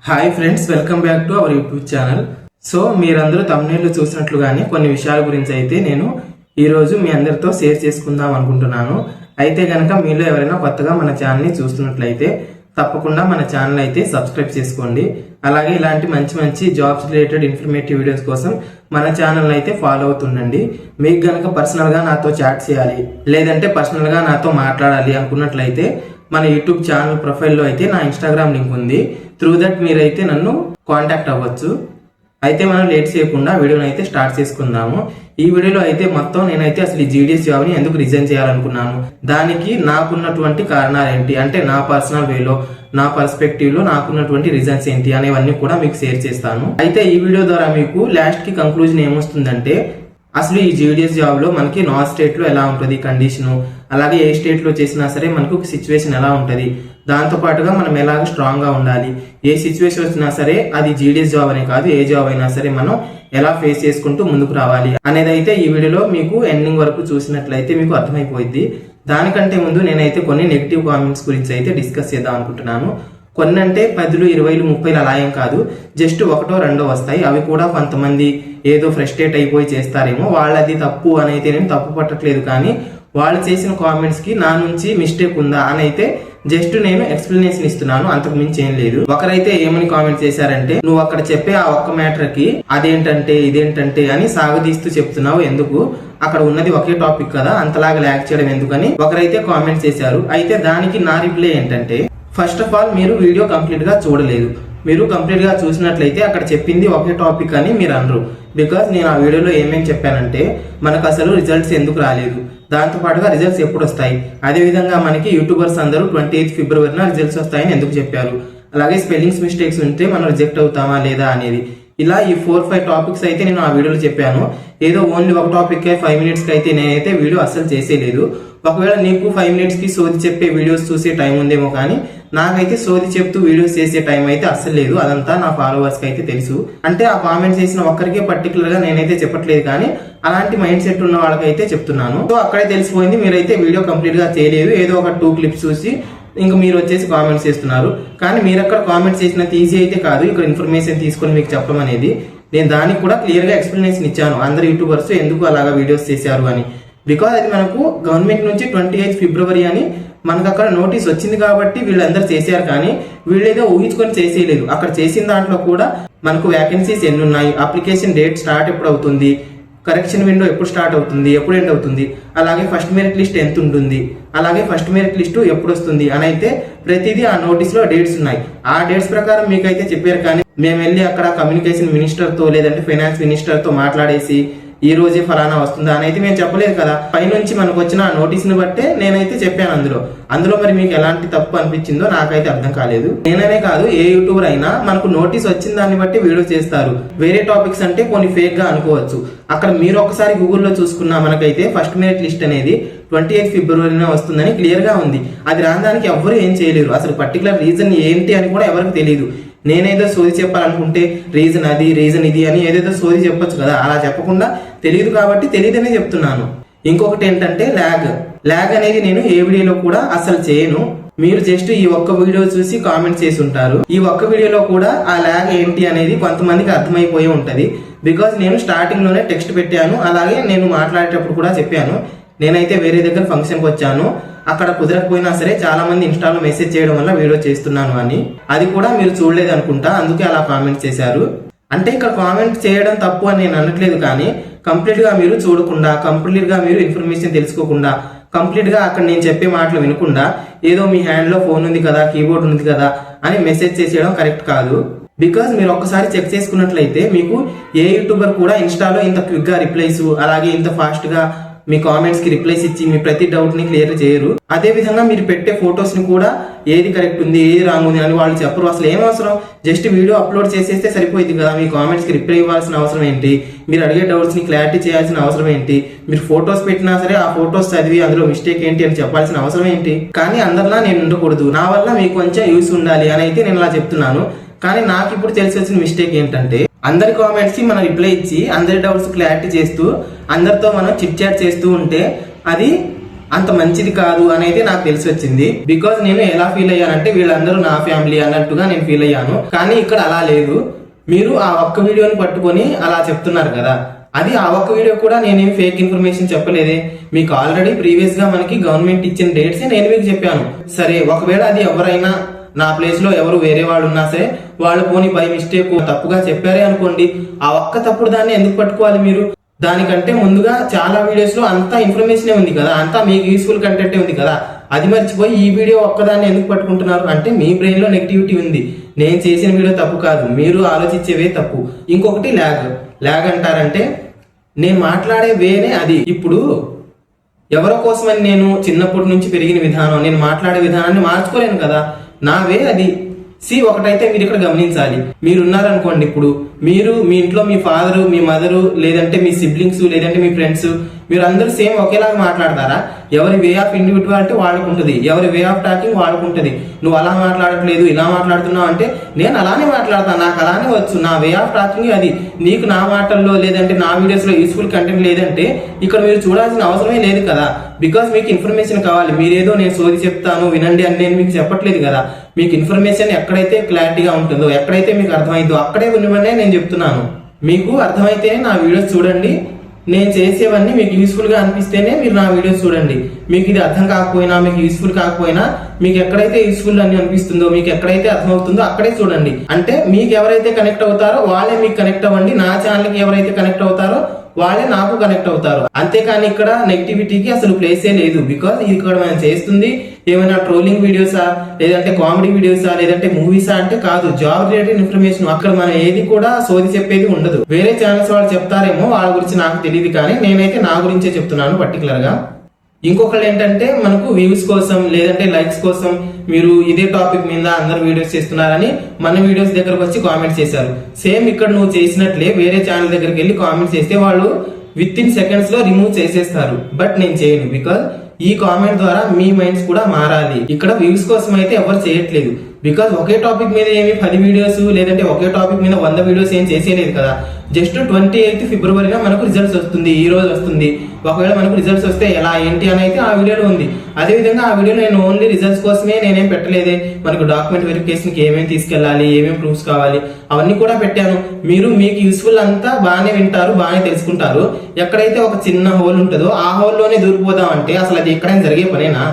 Hi friends, welcome back to our YouTube channel. So మీరందరూ తమ్నేల్లో చూసినట్లుగానే కొన్ని విషయాల గురించి అయితే నేను ఈరోజు మీ అందరితో షేర్ చేసుకుందాం అనుకుంటున్నాను. అయితే కనుక మీలో ఎవరైనా కొత్తగా మన ఛానల్ని చూస్తున్నట్లయితే తప్పకుండా మన ఛానల్ అయితే సబ్స్క్రైబ్ చేసుకోండి. అలాగే ఇలాంటి మంచి మంచి జాబ్స్ రిలేటెడ్ ఇన్ఫర్మేటివ్ వీడియోస్ కోసం మన ఛానల్ అయితే ఫాలో అవుతుండండి. మీకు గనక పర్సనల్గా నాతో చాట్ చేయాలి, లేదంటే పర్సనల్గా నాతో మాట్లాడాలి అనుకున్నట్లయితే మన యూట్యూబ్ ఛానల్ ప్రొఫైల్లో అయితే నా ఇన్స్టాగ్రామ్ లింక్ ఉంది. త్రూ దట్ మీరైతే నన్ను కాంటాక్ట్ అవ్వచ్చు. అయితే మనం లేట్ చేయకుండా వీడియోని అయితే స్టార్ట్ చేసుకుందాము. ఈ వీడియోలో అయితే మొత్తం నేనైతే అసలు ఈ జీడీఎస్ జాబ్ని ఎందుకు రిజైన్ చేయాలనుకున్నాను, దానికి నాకున్నటువంటి కారణాలు ఏంటి, అంటే నా పర్సనల్ వేలో నా పర్స్పెక్టివ్ లో నాకున్నటువంటి రీజన్స్ ఏంటి అనేవన్నీ కూడా మీకు షేర్ చేస్తాను. అయితే ఈ వీడియో ద్వారా మీకు లాస్ట్ కి కంక్లూజన్ ఏమొస్తుందంటే అసలు ఈ జీడీఎస్ జాబ్ లో మనకి నార్త్ స్టేట్ లో ఎలా ఉంటుంది కండిషను, అలాగే ఏ స్టేట్ లో చేసినా సరే మనకు సిచ్యువేషన్ ఎలా ఉంటుంది, దాంతో పాటుగా మనం ఎలాగ స్ట్రాంగ్ గా ఉండాలి, ఏ సిచ్యువేషన్ వచ్చినా సరే అది జీడీఎస్ జాబ్ అనే కాదు ఏ జాబ్ అయినా సరే మనం ఎలా ఫేస్ చేసుకుంటూ ముందుకు రావాలి అనేది అయితే ఈ వీడియోలో మీకు ఎండింగ్ వరకు చూసినట్లయితే మీకు అర్థమైపోయింది. దానికంటే ముందు నేనైతే కొన్ని నెగిటివ్ కామెంట్స్ గురించి అయితే డిస్కస్ చేద్దాం అనుకుంటున్నాను. కొన్ని అంటే 10, 20, 30 అలా ఏం కాదు, జస్ట్ 1, 2 వస్తాయి. అవి కూడా కొంతమంది ఏదో ఫ్రస్ట్రేట్ అయిపోయి చేస్తారేమో, వాళ్ళది తప్పు అని అయితే నేను తప్పు పట్టట్లేదు. కానీ వాళ్ళు చేసిన కామెంట్స్ కి నా నుంచి మిస్టేక్ ఉందా అని అయితే జస్ట్ నేను ఎక్స్ప్లెనేషన్ ఇస్తున్నాను, అంతకు మించి ఏం లేదు. ఒకరైతే ఏమని కామెంట్ చేశారంటే, నువ్వు అక్కడ చెప్పే ఆ ఒక్క మ్యాటర్ కి అదేంటంటే ఇదేంటంటే అని సాగదీస్తూ చెప్తున్నావు ఎందుకు, అక్కడ ఉన్నది ఒకే టాపిక్ కదా, అంతలాగా ల్యాక్ చేయడం ఎందుకని ఒకరైతే కామెంట్ చేశారు. అయితే దానికి నా రిప్లై ఏంటంటే, ఫస్ట్ ఆఫ్ ఆల్ మీరు వీడియో కంప్లీట్ గా చూడలేదు. మీరు కంప్లీట్ గా చూసినట్లయితే అక్కడ చెప్పింది ఒకే టాపిక్ అని మీరు అనరు. బికాస్ నేను ఆ వీడియోలో ఏమేమి చెప్పానంటే మనకు అసలు రిజల్ట్స్ ఎందుకు రాలేదు, దాంతో పాటుగా రిజల్ట్స్ ఎప్పుడు వస్తాయి, అదే విధంగా మనకి యూట్యూబర్స్ అందరూ 28 ఫిబ్రవరిన రిజల్ట్స్ వస్తాయని ఎందుకు చెప్పారు, అలాగే స్పెల్లింగ్స్ మిస్టేక్స్ ఉంటే మనం రిజెక్ట్ అవుతామా లేదా అనేది, ఇలా ఈ 4-5 టాపిక్స్ అయితే నేను ఆ వీడియోలో చెప్పాను. ఏదో ఓన్లీ ఒక టాపిక్ 5 minutes కి అయితే నేనైతే వీడియో అస్సలు చేసేలేదు. ఒకవేళ నీకు 5 minutes కి సోది చెప్పే వీడియోస్ చూసే టైం ఉందేమో, కానీ నాకైతే సోది చెప్తూ వీడియోస్ చేసే టైం అయితే అస్సలు లేదు. అదంతా నా ఫాలోవర్స్ కి అయితే తెలుసు. అంటే ఆ కామెంట్ చేసిన ఒక్కరికే పర్టికులర్ గా నేనైతే చెప్పట్లేదు, కానీ అలాంటి మైండ్ సెట్ ఉన్న వాళ్ళకైతే చెప్తున్నాను. సో అక్కడే తెలిసిపోయింది మీరైతే వీడియో కంప్లీట్ గా చేయలేదు, ఏదో ఒక 2 clips చూసి ఇంకా మీరు వచ్చేసి కామెంట్స్ చేస్తున్నారు. కానీ మీరు అక్కడ కామెంట్స్ చేసినంత ఈజీ అయితే కాదు ఇక్కడ ఇన్ఫర్మేషన్ తీసుకొని మీకు చెప్పడం అనేది. నేను దానికి కూడా క్లియర్ గా ఎక్స్ప్లెనేషన్ ఇచ్చాను, అందరు యూట్యూబర్స్ ఎందుకు అలాగా వీడియోస్ చేశారు అని. బికాజ్ అది మనకు గవర్నమెంట్ నుంచి 28 ఫిబ్రవరి అని మనకు అక్కడ నోటీస్ వచ్చింది కాబట్టి వీళ్ళందరూ చేశారు. కానీ వీళ్ళేదో ఊహించుకొని చేసేయలేదు. అక్కడ చేసిన దాంట్లో కూడా మనకు వ్యాకెన్సీస్ ఎన్ని ఉన్నాయి, అప్లికేషన్ డేట్ స్టార్ట్ ఎప్పుడు అవుతుంది, కరెక్షన్ విండో ఎప్పుడు స్టార్ట్ అవుతుంది, ఎప్పుడు ఎండ్ అవుతుంది, అలాగే ఫస్ట్ మెరిట్ లిస్ట్ ఎంత ఉంటుంది, అలాగే ఫస్ట్ మెరిట్ లిస్ట్ ఎప్పుడు వస్తుంది అని అయితే ప్రతిదీ ఆ నోటీస్ లో డేట్స్ ఉన్నాయి. ఆ డేట్స్ ప్రకారం మీకైతే చెప్పారు. కానీ మేము వెళ్ళి అక్కడ కమ్యూనికేషన్ మినిస్టర్ తో లేదంటే ఫైనాన్స్ మినిస్టర్ తో మాట్లాడేసి ఈ రోజే ఫలానా వస్తుందా అని అయితే మేము చెప్పలేదు కదా. పైనుంచి మనకు వచ్చిన ఆ నోటీస్ ని బట్టే నేనైతే చెప్పాను. అందులో మరి మీకు ఎలాంటి తప్పు అనిపించిందో నాకైతే అర్థం కాలేదు. నేననే కాదు ఏ యూట్యూబర్ అయినా మనకు నోటీస్ వచ్చిన దాన్ని బట్టి వీడియో చేస్తారు. వేరే టాపిక్స్ అంటే కొన్ని ఫేక్ గా అనుకోవచ్చు. అక్కడ మీరు ఒకసారి గూగుల్లో చూసుకున్నా మనకైతే ఫస్ట్ మెరిట్ లిస్ట్ అనేది 28 ఫిబ్రవరిన వస్తుందని క్లియర్ గా ఉంది. అది రావడానికి ఎవ్వరు ఏం చేయలేరు. అసలు పర్టికులర్ రీజన్ ఏంటి అని కూడా ఎవరికి తెలియదు. నేనేదో సోది చెప్పాలనుకుంటే రీజన్ అది రీజన్ ఇది అని ఏదేదో సోది చెప్పొచ్చు కదా, అలా చెప్పకుండా తెలియదు కాబట్టి తెలియదనే చెప్తున్నాను. ఇంకొకటి ఏంటంటే ల్యాగ్ అనేది నేను ఏ వీడియోలో కూడా అసలు చేయను. మీరు జస్ట్ ఈ ఒక్క వీడియో చూసి కామెంట్ చేసి ఉంటారు. ఈ ఒక్క వీడియోలో కూడా ఆ ల్యాగ్ ఏంటి అనేది కొంతమందికి అర్థమైపోయి ఉంటది. బికాజ్ నేను స్టార్టింగ్ లోనే టెక్స్ట్ పెట్టాను, అలాగే నేను మాట్లాడేటప్పుడు కూడా చెప్పాను. నేనైతే వేరే దగ్గర ఫంక్షన్కి వచ్చాను, అక్కడ కుదరకపోయినా సరే చాలా మంది ఇన్స్టాలో మెసేజ్ చేయడం వల్ల వీడియో చేస్తున్నాను అని. అది కూడా మీరు చూడలేదు అనుకుంటా, అందుకే అలా కామెంట్ చేశారు. అంటే ఇక్కడ కామెంట్ చేయడం తప్పు అని నేను అనట్లేదు, కానీ కంప్లీట్ గా మీరు చూడకుండా, కంప్లీట్ గా మీరు ఇన్ఫర్మేషన్ తెలుసుకోకుండా, కంప్లీట్ గా అక్కడ నేను చెప్పే మాటలు వినకుండా ఏదో మీ హ్యాండ్ లో ఫోన్ ఉంది కదా, కీబోర్డ్ ఉంది కదా అని మెసేజ్ చేసేయడం కరెక్ట్ కాదు. బికాజ్ మీరు ఒక్కసారి చెక్ చేసుకున్నట్లయితే మీకు ఏ యూట్యూబర్ కూడా ఇన్స్టాలో ఇంత క్విక్ గా రిప్లైస్, అలాగే ఇంత ఫాస్ట్ గా మీ కామెంట్స్ కి రిప్లైస్ ఇచ్చి మీ ప్రతి డౌట్ ని క్లియర్ చేయరు. అదే విధంగా మీరు పెట్టే ఫొటోస్ ని కూడా ఏది కరెక్ట్ ఉంది ఏది రాంగ్ ఉంది అని వాళ్ళు చెప్పరు. అసలు ఏం అవసరం, జస్ట్ వీడియో అప్లోడ్ చేసేస్తే సరిపోయింది కదా. మీ కామెంట్స్ కి రిప్లై ఇవ్వాల్సిన అవసరం ఏంటి, మీరు అడిగే డౌట్స్ ని క్లారిటీ చేయాల్సిన అవసరం ఏంటి, మీరు ఫొటోస్ పెట్టినా సరే ఆ ఫొటోస్ చదివి అందులో మిస్టేక్ ఏంటి అని చెప్పాల్సిన అవసరం ఏంటి. కానీ అందరిలా నేను ఉండకూడదు, నా వల్ల మీకు కొంచెం యూస్ ఉండాలి అని అయితే నేను అలా చెప్తున్నాను. కానీ నాకు ఇప్పుడు తెలిసి వచ్చిన మిస్టేక్ ఏంటంటే అందరి కామెంట్స్ కి మనం రిప్లై ఇచ్చి అందరి డౌట్స్ క్లారిటీ చేస్తూ అందరితో మనం చిట్ చాట్ చేస్తూ ఉంటే అది అంత మంచిది కాదు అని అయితే నాకు తెలిసి వచ్చింది. బికాజ్ నేను ఎలా ఫీల్ అయ్యానంటే వీళ్ళందరూ నా ఫ్యామిలీ అన్నట్టుగా నేను ఫీల్ అయ్యాను. కానీ ఇక్కడ అలా లేదు. మీరు ఆ ఒక్క వీడియోని పట్టుకొని అలా చెప్తున్నారు కదా, అది ఆ ఒక్క వీడియో కూడా నేనేం ఫేక్ ఇన్ఫర్మేషన్ చెప్పలేదే. మీకు ఆల్రెడీ ప్రీవియస్ గా మనకి గవర్నమెంట్ ఇచ్చిన డేట్స్ నేను మీకు చెప్పాను. సరే ఒకవేళ అది ఎవరైనా నా ప్లేస్ లో ఎవరు వేరే వాళ్ళు ఉన్నా సరే వాళ్ళు పోనీ బై మిస్టేక్ తప్పుగా చెప్పారే అనుకోండి, ఆ ఒక్క తప్పుడు దాన్ని ఎందుకు పట్టుకోవాలి మీరు? దానికంటే ముందుగా చాలా వీడియోస్ లో అంతా ఇన్ఫర్మేషన్ ఉంది కదా, అంతా మీకు యూస్ఫుల్ కంటెంట్ ఉంది కదా, అది మర్చిపోయి ఈ వీడియో ఒక్కదాన్ని ఎందుకు పట్టుకుంటున్నారు? అంటే మీ బ్రెయిన్ లో నెగిటివిటీ ఉంది. నేను చేసిన వీడియో తప్పు కాదు, మీరు ఆలోచించేవే తప్పు. ఇంకొకటి ల్యాగ్ అంటారంటే నేను మాట్లాడే వేనే అది. ఇప్పుడు ఎవరో కోసమని నేను చిన్నప్పటి నుంచి పెరిగిన విధానం, నేను మాట్లాడే విధానాన్ని మార్చుకోలేను కదా, నా వే అది. ఒకటైతే మీరు ఇక్కడ గమనించాలి. మీరున్నారనుకోండి, ఇప్పుడు మీరు మీ ఇంట్లో మీ ఫాదరు, మీ మదరు, లేదంటే మీ సిబ్లింగ్స్, లేదంటే మీ ఫ్రెండ్స్, మీరు అందరూ సేమ్ ఒకేలాగా మాట్లాడతారా? ఎవరి వే ఆఫ్ ఇండివిజువాలిటీ వాళ్ళకు ఉంటుంది, ఎవరి వే ఆఫ్ టాకింగ్ వాళ్ళకు ఉంటుంది. నువ్వు అలా మాట్లాడట్లేదు, ఇలా మాట్లాడుతున్నావు అంటే నేను అలానే మాట్లాడతాను, నాకు అలానే వచ్చు, నా వే ఆఫ్ టాకింగ్ అది. నీకు నా మాటల్లో లేదంటే నా వీడియోస్ లో యూస్ఫుల్ కంటెంట్ లేదంటే ఇక్కడ మీరు చూడాల్సిన అవసరమే లేదు కదా. బికాస్ మీకు ఇన్ఫర్మేషన్ కావాలి. మీరేదో నేను సోది చెప్తాను వినండి అని నేను మీకు చెప్పట్లేదు కదా. మీకు ఇన్ఫర్మేషన్ ఎక్కడైతే క్లారిటీగా ఉంటుందో, ఎక్కడైతే మీకు అర్థమైందో అక్కడే వినమనే నేను చెప్తున్నాను. మీకు అర్థమైతేనే నా వీడియోస్ చూడండి. నేను చేసేవన్నీ మీకు యూస్ఫుల్ గా అనిపిస్తేనే మీరు నా వీడియోస్ చూడండి. మీకు ఇది అర్థం కాకపోయినా, మీకు యూస్ఫుల్ కాకపోయినా, మీకు ఎక్కడైతే యూస్ఫుల్ అని అనిపిస్తుందో, మీకు ఎక్కడైతే అర్థమవుతుందో అక్కడే చూడండి. అంటే మీకు ఎవరైతే కనెక్ట్ అవుతారో వాళ్ళే మీకు కనెక్ట్ అవ్వండి. నా ఛానల్కి ఎవరైతే కనెక్ట్ అవుతారో వాళ్ళే నాకు కనెక్ట్ అవుతారు. అంతేకాని ఇక్కడ నెగిటివిటీకి అసలు ప్లేసే లేదు. బికాస్ ఇక్కడ మనం చేస్తుంది ఏమైనా ట్రోలింగ్ వీడియోసా, లేదంటే కామెడీ వీడియోసా, లేదంటే మూవీసా అంటే కాదు, జాబ్ రిలేటెడ్ ఇన్ఫర్మేషన్. అక్కడ మనం ఏది కూడా సోది చెప్పేది ఉండదు. వేరే ఛానల్స్ వాళ్ళు చెప్తారేమో, వాళ్ళ గురించి నాకు తెలియదు, కానీ నేనైతే నా గురించే చెప్తున్నాను పర్టికులర్ గా. ఇంకొకళ్ళు ఏంటంటే మనకు వ్యూస్ కోసం లేదంటే లైక్స్ కోసం మీరు ఇదే టాపిక్ మీద అందరు వీడియోస్ చేస్తున్నారని మన వీడియోస్ దగ్గరకు వచ్చి కామెంట్స్ చేశారు. సేమ్ ఇక్కడ నువ్వు చేసినట్లే వేరే ఛానల్ దగ్గరికి వెళ్ళి కామెంట్స్ చేస్తే వాళ్ళు విత్ ఇన్ సెకండ్స్ లో రిమూవ్ చేసేస్తారు. బట్ నేను చేయను. బికాజ్ ఈ కామెంట్ ద్వారా మీ మైండ్స్ కూడా మారాలి. ఇక్కడ వ్యూస్ కోసం అయితే ఎవరు చేయట్లేదు. బికాజ్ ఒకే టాపిక్ మీద ఏమి 10 వీడియోస్ లేదంటే ఒకే టాపిక్ మీద 100 వీడియోస్ ఏం చేసేయలేదు కదా. జస్ట్ 28 ఫిబ్రవరిన మనకు రిజల్ట్స్ వస్తుంది, ఈ రోజు వస్తుంది. ఒకవేళ మనకు రిజల్ట్స్ వస్తే ఎలా ఏంటి అని అయితే ఆ వీడియోలో ఉంది. అదే విధంగా ఆ వీడియోలో నేను ఓన్లీ రిజల్ట్స్ కోసమే నేనేం పెట్టలేదే. మనకు డాక్యుమెంట్ వెరిఫికేషన్ కి ఏమేమి తీసుకెళ్లాలి, ఏమేమి ప్రూఫ్స్ కావాలి అవన్నీ కూడా పెట్టాను. మీరు మీకు యూస్ఫుల్ అంతా బాగానే వింటారు, బాగానే తెలుసుకుంటారు. ఎక్కడైతే ఒక చిన్న హోల్ ఉంటుందో ఆ హోల్లోనే దూరిపోదాం అంటే అసలు అది ఎక్కడైనా జరిగే పనేనా?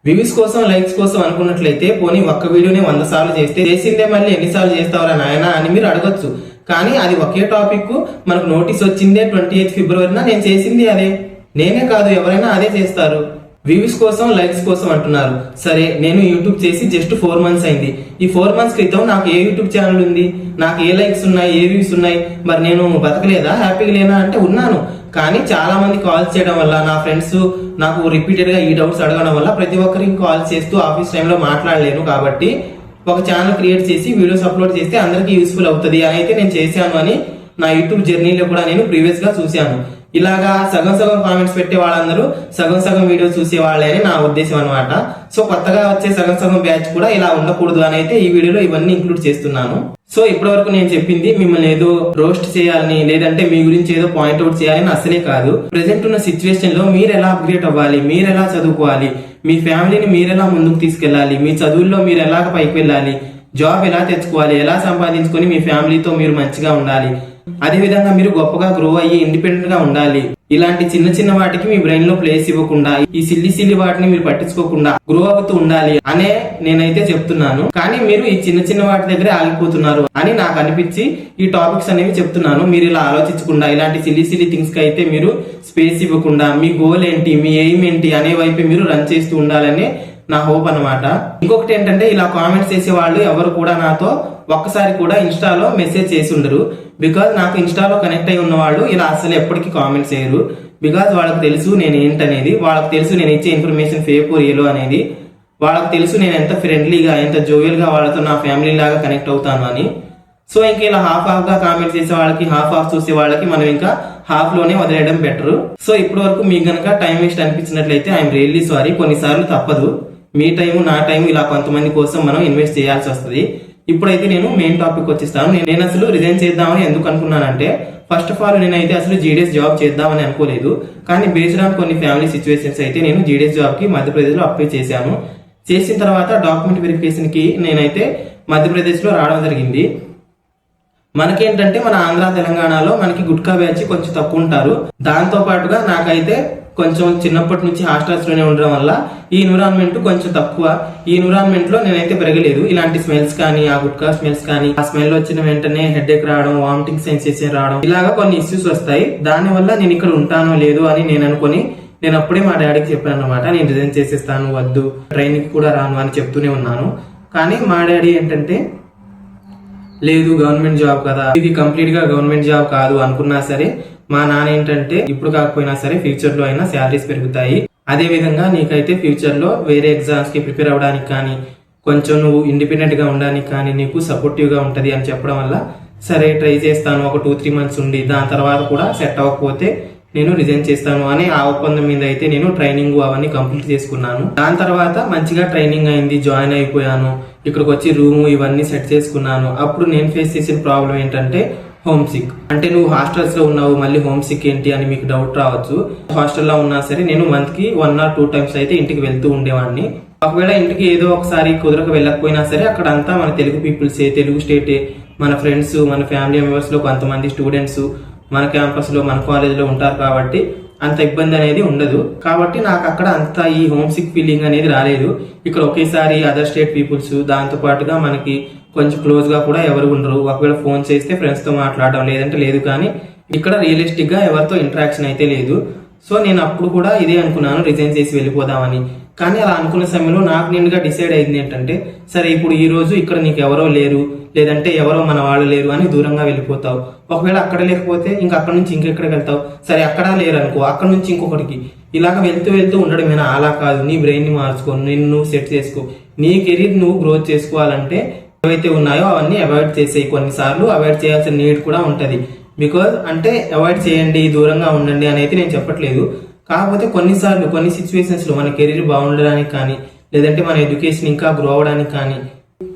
వ్యూస్ కోసం లైక్స్ కోసం అనుకున్నట్లయితే పోనీ ఒక్క వీడియోని 100 సార్లు చేసిందే మళ్ళీ ఎన్నిసార్లు చేస్తావరా నాయన అని మీరు అడగొచ్చు. కానీ అది ఒకే టాపిక్, మనకు నోటీస్ వచ్చిందే 28 ఫిబ్రవరిన, నేను చేసింది అదే. నేనే కాదు, ఎవరైనా అదే చేస్తారు. వ్యూస్ కోసం లైక్స్ కోసం అంటున్నారు. సరే, నేను యూట్యూబ్ చేసి జస్ట్ 4 మంత్స్ అయింది. ఈ 4 మంత్స్ క్రితం నాకు ఏ యూట్యూబ్ ఛానల్ ఉంది, నాకు ఏ లైక్స్ ఉన్నాయి, ఏ వ్యూస్ ఉన్నాయి? మరి నేను బతకలేదా, హ్యాపీగా లేనా అంటే ఉన్నాను. కానీ చాలా మంది కాల్స్ చేయడం వల్ల, నా ఫ్రెండ్స్ నాకు రిపీటెడ్ గా ఈ డౌట్స్ అడగడం వల్ల ప్రతి ఒక్కరికి కాల్ చేస్తూ ఆఫీస్ టైంలో మాట్లాడలేను. కాబట్టి ఒక ఛానల్ క్రియేట్ చేసి వీడియోస్ అప్లోడ్ చేస్తే అందరికీ యూస్ఫుల్ అవుతుంది అని అయితే నేను చేశాను అని నా యూట్యూబ్ జర్నీలో కూడా నేను ప్రీవియస్ గా చూశాను. ఇలాగా సగం సగం కామెంట్స్ పెట్టే వాళ్ళందరూ సగం సగం వీడియోస్ చూసే వాళ్ళే అని నా ఉద్దేశం అనమాట. సో కొత్తగా వచ్చే సగం సగం బ్యాచ్ కూడా ఇలా ఉండకూడదు అని అయితే ఈ వీడియోలో ఇవన్నీ ఇంక్లూడ్ చేస్తున్నాను. సో ఇప్పటి వరకు నేను చెప్పింది మిమ్మల్ని ఏదో రోస్ట్ చేయాలని లేదంటే మీ గురించి ఏదో పాయింట్అవుట్ చేయాలని అసలే కాదు. ప్రెసెంట్ ఉన్న సిచ్యువేషన్ లో మీరు ఎలా అప్గ్రేడ్ అవ్వాలి, మీరు ఎలా చదువుకోవాలి, మీ ఫ్యామిలీని మీరు ఎలా ముందుకు తీసుకెళ్లాలి, మీ చదువుల్లో మీరు ఎలా పైకి వెళ్ళాలి, జాబ్ ఎలా తెచ్చుకోవాలి, ఎలా సంపాదించుకొని మీ ఫ్యామిలీతో మీరు మంచిగా ఉండాలి, అదే విధంగా మీరు గొప్పగా గ్రో అయ్యి ఇండిపెండెంట్ గా ఉండాలి. ఇలాంటి చిన్న చిన్న వాటికి మీ బ్రెయిన్ లో ప్లేస్ ఇవ్వకుండా, ఈ సిల్లి వాటిని మీరు పట్టించుకోకుండా గ్రో అవుతూ ఉండాలి అనే నేనైతే చెప్తున్నాను. కానీ మీరు ఈ చిన్న చిన్న వాటి దగ్గరే ఆగిపోతున్నారు అని నాకు అనిపించి ఈ టాపిక్స్ అనేవి చెప్తున్నాను. మీరు ఇలా ఆలోచించకుండా, ఇలాంటి సిల్లి థింగ్స్ కి అయితే మీరు స్పేస్ ఇవ్వకుండా, మీ గోల్ ఏంటి, మీ ఎయిమ్ ఏంటి అనే వైపు మీరు రన్ చేస్తూ ఉండాలని నా హోప్ అన్నమాట. ఇంకొకటి ఏంటంటే, ఇలా కామెంట్స్ చేసే వాళ్ళు ఎవరు కూడా నాతో ఒక్కసారి కూడా ఇన్స్టాలో మెసేజ్ చేసి ఉండరు. బికాజ్ నాకు ఇన్స్టాలో కనెక్ట్ అయి ఉన్న వాళ్ళు ఇలా అసలు ఎప్పటికీ కామెంట్స్ చేయరు. బికాజ్ వాళ్ళకి తెలుసు నేను ఏంటనేది, వాళ్ళకి తెలుసు నేను ఇచ్చే ఇన్ఫర్మేషన్ ఫేక్ రియల్ అనేది, వాళ్ళకి తెలుసు నేను ఎంత ఫ్రెండ్లీగా, ఎంత జోవియల్ గా వాళ్ళతో నా ఫ్యామిలీ లాగా కనెక్ట్ అవుతాను అని. సో ఇంకా ఇలా హాఫ్ గా కామెంట్స్ చేసే వాళ్ళకి, హాఫ్ చూసే వాళ్ళకి మనం ఇంకా హాఫ్ లోనే వదిలేయడం బెటర్. సో ఇప్పటి వరకు మీకు గనక టైం వేస్ట్ అనిపించినట్లయితే ఐఎమ్ రియల్లీ సారీ. కొన్నిసార్లు తప్పదు, మీ టైం నా టైం ఇలా కొంతమంది కోసం మనం ఇన్వెస్ట్ చేయాల్సి వస్తుంది. ఇప్పుడైతే నేను మెయిన్ టాపిక్ వచ్చేస్తాను. నేను అసలు రిజైన్ చేద్దామని ఎందుకు అనుకున్నానంటే, ఫస్ట్ ఆఫ్ ఆల్ నేనైతే అసలు జీడీఎస్ జాబ్ చేద్దామని అనుకోలేదు. కానీ బేస్డ్ ఆన్ కొన్ని ఫ్యామిలీ సిచ్యువేషన్స్ అయితే నేను జీడీఎస్ జాబ్ కి మధ్యప్రదేశ్లో అప్లై చేశాను. చేసిన తర్వాత డాక్యుమెంట్ వెరిఫికేషన్ కి నేనైతే మధ్యప్రదేశ్లో రావడం జరిగింది. మనకేంటంటే మన ఆంధ్ర తెలంగాణలో మనకి గుట్కా బ్యాచ్ కొంచెం తక్కువ ఉంటారు. దాంతో పాటుగా నాకైతే కొంచెం చిన్నప్పటి నుంచి హాస్టల్స్ లోనే ఉండడం వల్ల ఈ ఎన్విరాన్మెంట్ కొంచెం తక్కువ. ఈ ఎన్విరాన్మెంట్ లో నేనైతే పెరగలేదు. ఇలాంటి స్మెల్స్ కానీ, ఆ గుట్కా స్మెల్స్ కానీ, ఆ స్మెల్ వచ్చిన వెంటనే హెడేక్ రావడం, వామిటింగ్ సెన్సేషన్ రావడం, ఇలాగా కొన్ని ఇష్యూస్ వస్తాయి. దాని వల్ల నేను ఇక్కడ ఉంటానో లేదో అని నేను అనుకుని నేను అప్పుడే మా డాడీకి చెప్పాను అనమాట, నేను రిజైన్ చేసేస్తాను, వద్దు, ట్రైనింగ్ కూడా రాను అని చెప్తూనే ఉన్నాను. కానీ మా డాడీ ఏంటంటే, లేదు గవర్నమెంట్ జాబ్ కదా, ఇది కంప్లీట్ గా గవర్నమెంట్ జాబ్ కాదు అనుకున్నా సరే మా నాన్న ఏంటంటే, ఇప్పుడు కాకపోయినా సరే ఫ్యూచర్ లో అయినా శాలరీస్ పెరుగుతాయి, అదే విధంగా నీకైతే ఫ్యూచర్ లో వేరే ఎగ్జామ్స్ కి ప్రిపేర్ అవ్వడానికి కానీ, కొంచెం నువ్వు ఇండిపెండెంట్ గా ఉండడానికి కానీ నీకు సపోర్టివ్ గా ఉంటది అని చెప్పడం వల్ల సరే ట్రై చేస్తాను, ఒక 2-3 months ఉండి దాని తర్వాత కూడా సెట్ అవ్వకపోతే నేను రిజైన్ చేస్తాను అని ఆ ఒప్పందం మీద అయితే నేను ట్రైనింగ్ అవన్నీ కంప్లీట్ చేసుకున్నాను. దాని తర్వాత మంచిగా ట్రైనింగ్ అయింది, జాయిన్ అయిపోయాను, ఇక్కడికి వచ్చి రూమ్ ఇవన్నీ సెట్ చేసుకున్నాను. అప్పుడు నేను ఫేస్ చేసిన ప్రాబ్లం ఏంటంటే హోమ్ సిక్. అంటే నువ్వు హాస్టల్స్ లో ఉన్నావు, మళ్ళీ హోమ్ సిక్ ఏంటి అని మీకు డౌట్ రావచ్చు. హాస్టల్లో ఉన్నా సరే నేను మంత్ కి 1 or 2 times అయితే ఇంటికి వెళ్తూ ఉండేవాడిని. ఒకవేళ ఇంటికి ఏదో ఒకసారి కుదరక వెళ్ళకపోయినా సరే అక్కడ అంతా మన తెలుగు పీపుల్సే, తెలుగు స్టేటే, మన ఫ్రెండ్స్, మన ఫ్యామిలీ మెంబర్స్ లో కొంతమంది స్టూడెంట్స్ మన క్యాంపస్ లో, మన కాలేజ్ లో ఉంటారు కాబట్టి అంత ఇబ్బంది అనేది ఉండదు. కాబట్టి నాకు అక్కడ అంత ఈ హోమ్ సిక్ ఫీలింగ్ అనేది రాలేదు. ఇక్కడ ఒకేసారి అదర్ స్టేట్ పీపుల్స్, దాంతో పాటుగా మనకి కొంచెం క్లోజ్ గా కూడా ఎవరు ఉండరు. ఒకవేళ ఫోన్ చేస్తే ఫ్రెండ్స్ తో మాట్లాడడం, లేదంటే లేదు. కానీ ఇక్కడ రియలిస్టిక్ గా ఎవరితో ఇంటరాక్షన్ అయితే లేదు. సో నేను అప్పుడు కూడా ఇదే అనుకున్నాను, రిజైన్ చేసి వెళ్ళిపోదామని. కానీ అలా అనుకున్న సమయంలో నాకు నేనుగా డిసైడ్ అయింది ఏంటంటే, సరే ఇప్పుడు ఈ రోజు ఇక్కడ నీకు ఎవరో లేరు, లేదంటే ఎవరో మన వాళ్ళు లేరు అని దూరంగా వెళ్ళిపోతావు. ఒకవేళ అక్కడ లేకపోతే ఇంకా అక్కడ నుంచి ఇంకెక్కడికి వెళ్తావు. సరే అక్కడ లేరు అనుకో, అక్కడ నుంచి ఇంకొకటికి, ఇలాగ వెళ్తూ వెళ్తూ ఉండడమేనా? అలా కాదు, నీ బ్రెయిన్ ని మార్చుకో, నిన్ను సెట్ చేసుకో, నీ కెరీర్ నువ్వు గ్రోత్ చేసుకోవాలంటే ఏవైతే ఉన్నాయో అవన్నీ అవాయిడ్ చేసేయి. కొన్నిసార్లు అవాయిడ్ చేయాల్సిన నీడ్ కూడా ఉంటది. బికాజ్ అంటే అవాయిడ్ చేయండి, దూరంగా ఉండండి అనేది నేను చెప్పట్లేదు. కాకపోతే కొన్నిసార్లు కొన్ని సిచ్యువేషన్స్ లో మన కెరీర్ బాగుండడానికి కానీ, లేదంటే మన ఎడ్యుకేషన్ ఇంకా గ్రో అవడానికి కానీ,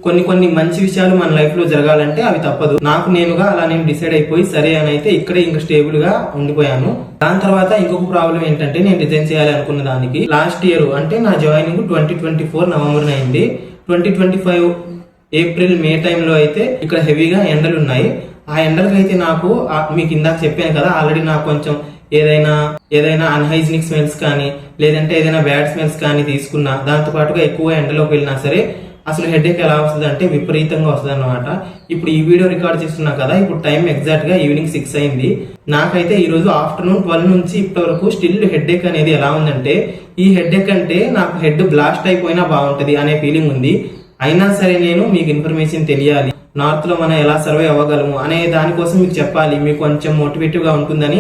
కొన్ని మంచి విషయాలు మన లైఫ్ లో జరగాలంటే అవి తప్పదు. నాకు నేనుగా అలా నేను డిసైడ్ అయిపోయి సరే అని అయితే ఇక్కడే ఇంకా స్టేబుల్ గా ఉండిపోయాను. దాని తర్వాత ఇంకొక ప్రాబ్లం ఏంటంటే, నేను రిజైన్ చేయాలి అనుకున్న దానికి లాస్ట్ ఇయర్ అంటే నా జాయినింగ్ 2024 నవంబర్ అయింది. 2025 ఏప్రిల్ మే టైంలో అయితే ఇక్కడ హెవీగా ఎండలు ఉన్నాయి. ఆ ఎండలకి అయితే నాకు మీకు ఇందాక చెప్పాను కదా, ఆల్రెడీ నాకు కొంచెం ఏదైనా అన్హైజీనిక్ స్మెల్స్ కానీ, లేదంటే ఏదైనా బ్యాడ్ స్మెల్స్ కానీ తీసుకున్నా, దాంతో పాటుగా ఎక్కువ ఎండలోకి వెళ్ళినా సరే అసలు హెడేక్ ఎలా వస్తుంది అంటే విపరీతంగా వస్తుంది అన్నమాట. ఇప్పుడు ఈ వీడియో రికార్డ్ చేస్తున్నా కదా, ఇప్పుడు టైం ఎగ్జాక్ట్ గా ఈవినింగ్ 6 అయింది. నాకైతే ఈ రోజు ఆఫ్టర్నూన్ 12 నుంచి ఇప్పటి వరకు స్టిల్ హెడేక్ అనేది ఎలా ఉందంటే, ఈ హెడేక్ అంటే నాకు హెడ్ బ్లాస్ట్ అయిపోయినా బాగుంటది అనే ఫీలింగ్ ఉంది. అయినా సరే నేను మీకు ఇన్ఫర్మేషన్ తెలియాలి, నార్త్ లో మనం ఎలా సర్వే అవ్వగలము అనే దానికోసం మీకు చెప్పాలి, మీకు కొంచెం మోటివేటివ్ గా ఉంటుందని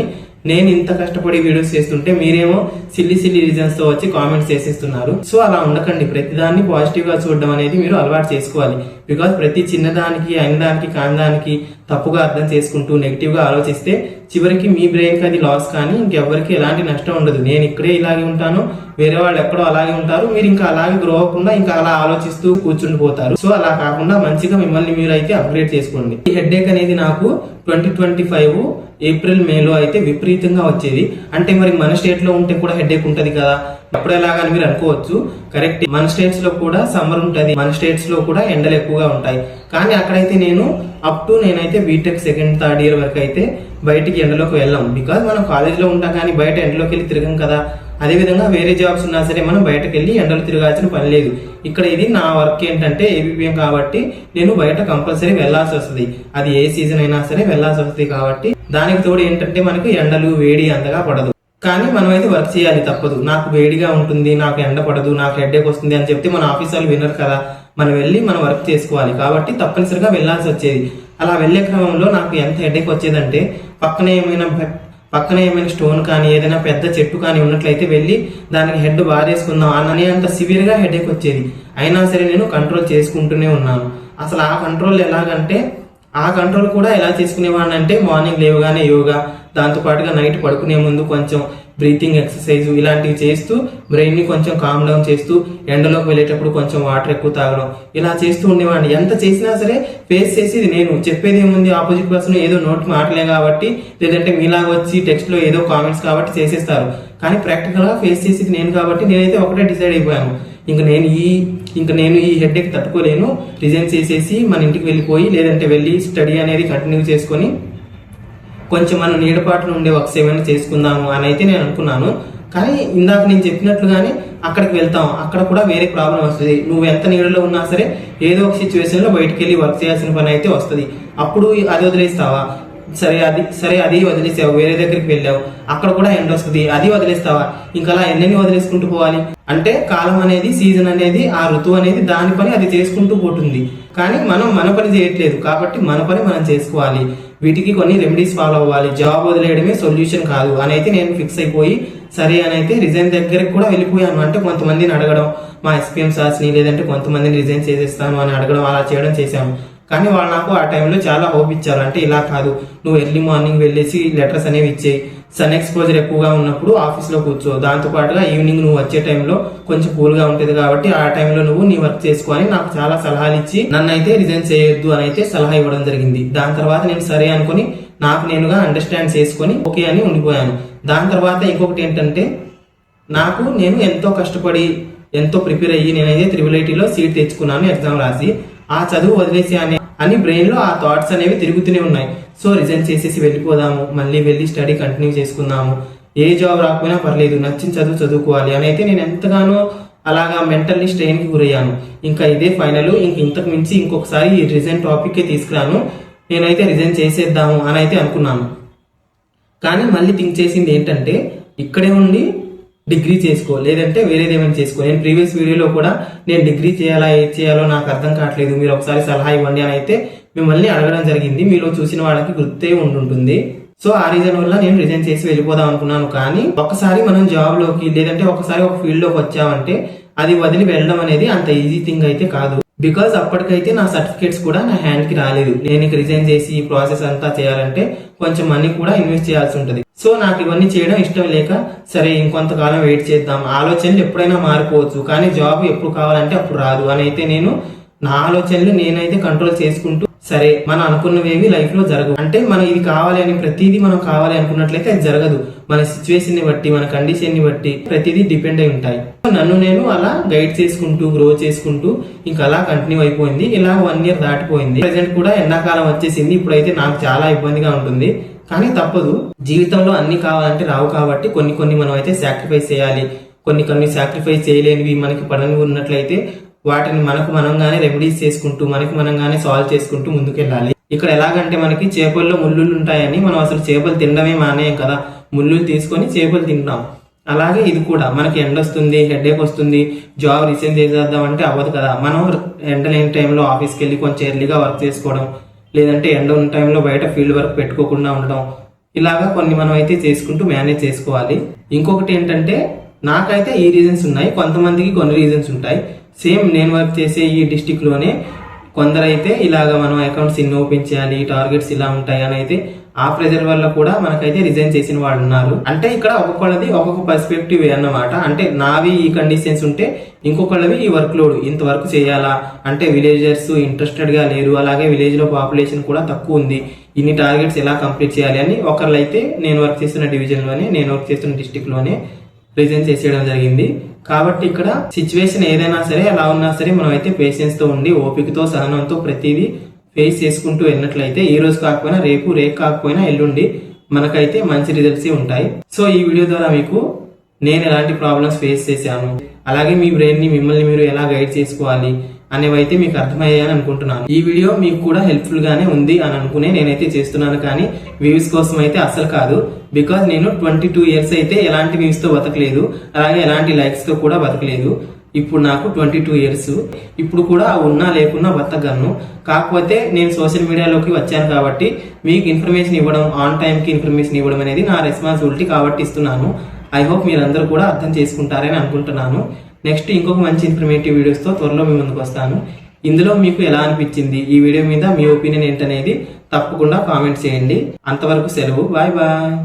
నేను ఇంత కష్టపడి వీడియోస్ చేస్తుంటే మీరేమో సిల్లీ రీజన్స్ తో వచ్చి కామెంట్స్ చేసేస్తున్నారు. సో అలా ఉండకండి, ప్రతిదాన్ని పాజిటివ్ గా చూడడం అనేది మీరు అలవాటు చేసుకోవాలి. బికాస్ ప్రతి చిన్నదానికి, అయినదానికి, కానిదానికి తప్పుగా అర్థం చేసుకుంటూ నెగిటివ్ గా ఆలోచిస్తే చివరికి మీ బ్రెయిన్ కి అది లాస్, కానీ ఇంకెవ్వరికి ఎలాంటి నష్టం ఉండదు. నేను ఇక్కడే ఇలాగే ఉంటాను, వేరే వాళ్ళు ఎక్కడో అలాగే ఉంటారు, మీరు ఇంకా అలాగే గ్రో అవ్వకుండా ఇంకా అలా ఆలోచిస్తూ కూర్చుండిపోతారు. సో అలా కాకుండా మంచిగా మిమ్మల్ని మీరు అయితే అప్గ్రేడ్ చేసుకోండి. ఈ హెడేక్ అనేది నాకు 2025 ఏప్రిల్ మేలో అయితే విపరీతంగా వచ్చేది. అంటే మరి మన స్టేట్ లో ఉంటే కూడా హెడేక్ ఉంటది కదా, అప్పుడు ఎలాగని మీరు అనుకోవచ్చు. కరెక్ట్, మన స్టేట్స్ లో కూడా సమ్మర్ ఉంటది, మన స్టేట్స్ లో కూడా ఎండలు ఎక్కువగా ఉంటాయి. కానీ అక్కడైతే నేనైతే బీటెక్ 2nd, 3rd year వరకు అయితే బయటికి ఎండలోకి వెళ్ళాం. బికాజ్ మనం కాలేజ్ లో ఉంటాం కానీ బయట ఎండలోకి వెళ్ళి తిరగం కదా. అదే విధంగా వేరే జాబ్స్ ఉన్నా సరే మనం బయటకు వెళ్ళి ఎండలు తిరగాల్సిన పని లేదు. ఇక్కడ ఇది నా వర్క్ ఏంటంటే ఏబిపిఎం కాబట్టి నేను బయట కంపల్సరీ వెళ్లాల్సి వస్తుంది. అది ఏ సీజన్ అయినా సరే వెళ్లాల్సి వస్తుంది. కాబట్టి దానికి తోడు ఏంటంటే మనకు ఎండలు వేడి అంతగా పడదు. కానీ మనం అయితే వర్క్ చేయాలి, తప్పదు. నాకు వేడిగా ఉంటుంది, నాకు ఎండ పడదు, నాకు హెడేక్ వస్తుంది అని చెప్తే మన ఆఫీస్ వాళ్ళు వినరు కదా. మనం వెళ్ళి మనం వర్క్ చేసుకోవాలి కాబట్టి తప్పనిసరిగా వెళ్లాల్సి వచ్చేది. అలా వెళ్లే క్రమంలో నాకు ఎంత హెడేక్ వచ్చేదంటే, పక్కన ఏమైనా స్టోన్ కానీ ఏదైనా పెద్ద చెట్టు కానీ ఉన్నట్లయితే వెళ్ళి దానికి హెడ్ బారేసుకుందాం అనేంత సివియర్ గా హెడేక్ వచ్చేది. అయినా సరే నేను కంట్రోల్ చేసుకుంటూనే ఉన్నాను. అసలు ఆ కంట్రోల్ ఎలాగంటే, ఆ కంట్రోల్ కూడా ఎలా చేసుకునేవాడిని అంటే మార్నింగ్ లేవగానే యోగా, దాంతో పాటుగా నైట్ పడుకునే ముందు కొంచెం బ్రీతింగ్ ఎక్సర్సైజ్ ఇలాంటివి చేస్తూ బ్రెయిన్ని కొంచెం కామ్ డౌన్ చేస్తూ ఎండలోకి వెళ్ళేటప్పుడు కొంచెం వాటర్ ఎక్కువ తాగడం ఇలా చేస్తూ ఉండేవాడిని. ఎంత చేసినా సరే ఫేస్ చేసేది నేను. చెప్పేది ఏముంది, ఆపోజిట్ పర్సన్ ఏదో నోట్ మాటలే కాబట్టి లేదంటే మీలాగా వచ్చి టెక్స్ట్ లో ఏదో కామెంట్స్ కాబట్టి చేసేస్తారు, కానీ ప్రాక్టికల్ గా ఫేస్ చేసేది నేను కాబట్టి నేనైతే ఒకటే డిసైడ్ అయిపోయాను, ఇంక నేను ఈ హెడ్ఏక్ తట్టుకోలేను, రిజైన్ చేసేసి మన ఇంటికి వెళ్ళిపోయి లేదంటే వెళ్ళి స్టడీ అనేది కంటిన్యూ చేసుకొని కొంచెం మనం నీడపాటులో ఉండే వర్క్స్ ఏమైనా చేసుకుందాము అని అయితే నేను అనుకున్నాను. కానీ ఇందాక నేను చెప్పినట్లుగానే అక్కడికి వెళ్తాం, అక్కడ కూడా వేరే ప్రాబ్లం వస్తుంది. నువ్వు ఎంత నీడలో ఉన్నా సరే ఏదో ఒక సిచ్యువేషన్ లో బయటకు వెళ్ళి వర్క్ చేయాల్సిన పని అయితే వస్తుంది. అప్పుడు అది వదిలేస్తావా, సరే అది వదిలేసావు, వేరే దగ్గరికి వెళ్ళావు, అక్కడ కూడా ఎండ వస్తుంది, అది వదిలేస్తావా, ఇంకా అలా ఎన్ని వదిలేసుకుంటూ పోవాలి. అంటే కాలం అనేది, సీజన్ అనేది, ఆ ఋతువు అనేది దాని పని అది చేసుకుంటూ పోతుంది. కానీ మనం మన పని చేయట్లేదు కాబట్టి మన పని మనం చేసుకోవాలి. వీటికి కొన్ని రెమెడీస్ ఫాలో అవ్వాలి. జాబ్ వదిలేయడమే సొల్యూషన్ కాదు అని అయితే నేను ఫిక్స్ అయిపోయి సరే అని అయితే రిజైన్ దగ్గరికి కూడా వెళ్ళిపోయాను. అంటే కొంతమందిని అడగడం, మా ఎస్పీఎం సార్స్ని లేదంటే కొంతమందిని రిజైన్ చేసేస్తాను అని అడగడం, అలా చేయడం చేశాను. కానీ వాళ్ళు నాకు ఆ టైంలో చాలా హోప్ ఇచ్చారు. అంటే ఇలా కాదు, నువ్వు ఎర్లీ మార్నింగ్ వెళ్ళేసి లెటర్స్ అనేవి ఇచ్చేయి, సన్ ఎక్స్పోజర్ ఎక్కువగా ఉన్నప్పుడు ఆఫీస్లో కూర్చో, దాంతో పాటుగా ఈవినింగ్ నువ్వు వచ్చే టైంలో కొంచెం కూల్గా ఉంటుంది కాబట్టి ఆ టైంలో నువ్వు నీ వర్క్ చేసుకో అని నాకు చాలా సలహాలు ఇచ్చి నన్ను అయితే రిజైన్ చేయొద్దు అని అయితే సలహా ఇవ్వడం జరిగింది. దాని తర్వాత నేను సరే అనుకుని నాకు నేనుగా అండర్స్టాండ్ చేసుకొని ఓకే అని ఉండిపోయాను. దాని తర్వాత ఇంకొకటి ఏంటంటే, నేను ఎంతో కష్టపడి ఎంతో ప్రిపేర్ అయ్యి నేనైతే IIITలో సీట్ తెచ్చుకున్నాను ఎగ్జామ్ రాసి. ఆ చదువు వదిలేసి అని బ్రెయిన్ లో ఆ థాట్స్ అనేవి తిరుగుతూనే ఉన్నాయి. సో రిజైన్ చేసేసి వెళ్ళిపోదాము, మళ్ళీ వెళ్ళి స్టడీ కంటిన్యూ చేసుకుందాము, ఏ జాబ్ రాకపోయినా పర్లేదు, నచ్చిన చదువుకోవాలి అని అయితే నేను ఎంతగానో అలాగా మెంటల్లీ స్ట్రెయిన్ కి గురయ్యాను. ఇంకా ఇదే ఫైనల్, ఇంతకు మించి ఇంకొకసారి ఈ రిజైన్ టాపిక్ తీసుకురాను, నేనైతే రిజైన్ చేసేద్దాము అని అయితే అనుకున్నాను. కానీ మళ్ళీ థింక్ చేసింది ఏంటంటే, ఇక్కడే ఉండి డిగ్రీ చేసుకో లేదంటే వేరేది ఏమైనా చేసుకో. నేను ప్రీవియస్ వీడియోలో కూడా నేను డిగ్రీ చేయాలా, ఏది చేయాలో నాకు అర్థం కావట్లేదు, మీరు ఒకసారి సలహా ఇవ్వండి అని అయితే మిమ్మల్ని అడగడం జరిగింది. మీలో చూసిన వాళ్ళకి గుర్తే ఉంటుంటుంది. సో ఆ రీజన్ వల్ల నేను రిజైన్ చేసి వెళ్ళిపోదాం అనుకున్నాను. కానీ ఒకసారి మనం జాబ్ లోకి లేదంటే ఒకసారి ఒక ఫీల్డ్ లోకి వచ్చామంటే అది వదిలి వెళ్ళడం అనేది అంత ఈజీ థింగ్ అయితే కాదు. బికాస్ అప్పటికైతే నా సర్టిఫికేట్స్ కూడా నా హ్యాండ్ కి రాలేదు. నేను ఇక రిజైన్ చేసి ఈ ప్రాసెస్ అంతా చేయాలంటే కొంచెం మనీ కూడా ఇన్వెస్ట్ చేయాల్సి ఉంటుంది. సో నాకు ఇవన్నీ చేయడం ఇష్టం లేక సరే ఇంకొంతకాలం వెయిట్ చేద్దాం, ఆలోచనలు ఎప్పుడైనా మారిపోవచ్చు కానీ జాబ్ ఎప్పుడు కావాలంటే అప్పుడు రాదు అని అయితే నేను నా ఆలోచనలు నేనైతే కంట్రోల్ చేసుకుంటూ సరే మనం అనుకున్నవేవి లైఫ్ లో జరగవు. అంటే మనం ఇది కావాలి అని ప్రతిదీ మనం కావాలి అనుకున్నట్లయితే అది జరగదు. మన సిచ్యువేషన్ ని బట్టి, మన కండిషన్ ని బట్టి ప్రతిదీ డిపెండ్ అయి ఉంటాయి. నన్ను నేను అలా గైడ్ చేసుకుంటూ గ్రో చేసుకుంటూ ఇంకా అలా కంటిన్యూ అయిపోయింది. ఇలా 1 year దాటిపోయింది. ప్రెసెంట్ కూడా ఎండాకాలం వచ్చేసింది. ఇప్పుడైతే నాకు చాలా ఇబ్బందిగా ఉంటుంది కానీ తప్పదు. జీవితంలో అన్ని కావాలంటే రావు కాబట్టి కొన్ని మనం అయితే సాక్రిఫైస్ చేయాలి. కొన్ని సాక్రిఫైస్ చేయలేనివి మనకి పడని ఉన్నట్లయితే వాటిని మనకు మనంగానే రెమెడీస్ చేసుకుంటూ మనకి మనంగానే సాల్వ్ చేసుకుంటూ ముందుకెళ్ళాలి. ఇక్కడ ఎలాగంటే మనకి చేపల్లో ముళ్ళులు ఉంటాయని మనం అసలు చేపలు తినడమే మానేయం కదా, ముళ్ళులు తీసుకొని చేపలు తింటాం. అలాగే ఇది కూడా మనకి ఎండ వస్తుంది, హెడేక్ వస్తుంది, జాబ్ రిజైన్ చేసేద్దాం అంటే అవ్వదు కదా. మనం ఎండ లేని టైంలో ఆఫీస్కి వెళ్ళి కొంచెం ఎర్లీగా వర్క్ చేసుకోవడం, లేదంటే ఎండ ఉన్న టైంలో బయట ఫీల్డ్ వర్క్ పెట్టుకోకుండా ఉండడం, ఇలాగా కొన్ని మనం అయితే చేసుకుంటూ మేనేజ్ చేసుకోవాలి. ఇంకొకటి ఏంటంటే, నాకైతే ఈ రీజన్స్ ఉన్నాయి, కొంతమందికి కొన్ని రీజన్స్ ఉంటాయి. సేమ్ నేను వర్క్ చేసే ఈ డిస్టిక్ లోనే కొందరైతే ఇలాగా మనం అకౌంట్స్ ఇన్ని ఓపెన్ చేయాలి, టార్గెట్స్ ఇలా ఉంటాయి అని అయితే ఆ ప్రెజర్ వల్ల కూడా మనకైతే రిజైన్ చేసిన వాళ్ళు ఉన్నారు. అంటే ఇక్కడ ఒక్కొక్కళ్ళది ఒక్కొక్క పర్స్పెక్టివ్ అన్నమాట. అంటే నావి ఈ కండిషన్స్ ఉంటే ఇంకొకళ్ళవి ఈ వర్క్ లోడ్ ఇంత వర్క్ చేయాలా, అంటే విలేజర్స్ ఇంట్రెస్టెడ్ గా లేరు, అలాగే విలేజ్ లో పాపులేషన్ కూడా తక్కువ ఉంది, ఇన్ని టార్గెట్స్ ఎలా కంప్లీట్ చేయాలి అని ఒకళ్ళైతే నేను వర్క్ చేస్తున్న డివిజన్ లోనే, నేను వర్క్ చేస్తున్న డిస్టిక్ లోనే రిజైన్ చేసేయడం జరిగింది. కాబట్టి ఇక్కడ సిచ్యువేషన్ ఏదైనా సరే ఎలా ఉన్నా సరే మనం అయితే పేషెన్స్ తో ఉండి ఓపికతో సహనంతో ప్రతిదీ ఫేస్ చేసుకుంటూ వెళ్ళినట్లయితే ఈ రోజు కాకపోయినా రేపు, రేపు కాకపోయినా ఎల్లుండి మనకైతే మంచి రిజల్ట్స్ ఉంటాయి. సో ఈ వీడియో ద్వారా మీకు నేను ఎలాంటి ప్రాబ్లమ్స్ ఫేస్ చేశాను, అలాగే మీ బ్రెయిన్ ని మిమ్మల్ని మీరు ఎలా గైడ్ చేసుకోవాలి అనేవైతే మీకు అర్థమయ్యాయని అనుకుంటున్నాను. ఈ వీడియో మీకు కూడా హెల్ప్ఫుల్ గానే ఉంది అని అనుకునే నేనైతే చేస్తున్నాను, కానీ వ్యూస్ కోసం అయితే అసలు కాదు. బికాజ్ నేను 22 years అయితే ఎలాంటి వ్యూస్ తో బతకలేదు, అలాగే ఎలాంటి లైక్స్ తో కూడా బతకలేదు. ఇప్పుడు నాకు 22 years, ఇప్పుడు కూడా ఉన్నా లేకున్నా బతకగలను. కాకపోతే నేను సోషల్ మీడియాలోకి వచ్చాను కాబట్టి మీకు ఇన్ఫర్మేషన్ ఇవ్వడం, ఆన్ టైం కి ఇన్ఫర్మేషన్ ఇవ్వడం అనేది నా రెస్పాన్సిబిలిటీ కాబట్టి ఇస్తున్నాను. ఐ హోప్ మీరందరూ కూడా అర్థం చేసుకుంటారని అనుకుంటున్నాను. నెక్స్ట్ ఇంకొక మంచి ఇన్ఫర్మేటివ్ వీడియోస్ తో త్వరలో మీ ముందుకు వస్తాను. ఇందులో మీకు ఎలా అనిపించింది, ఈ వీడియో మీద మీ ఒపీనియన్ ఏంటనేది తప్పకుండా కామెంట్ చేయండి. అంతవరకు సెలవు, బాయ్ బాయ్.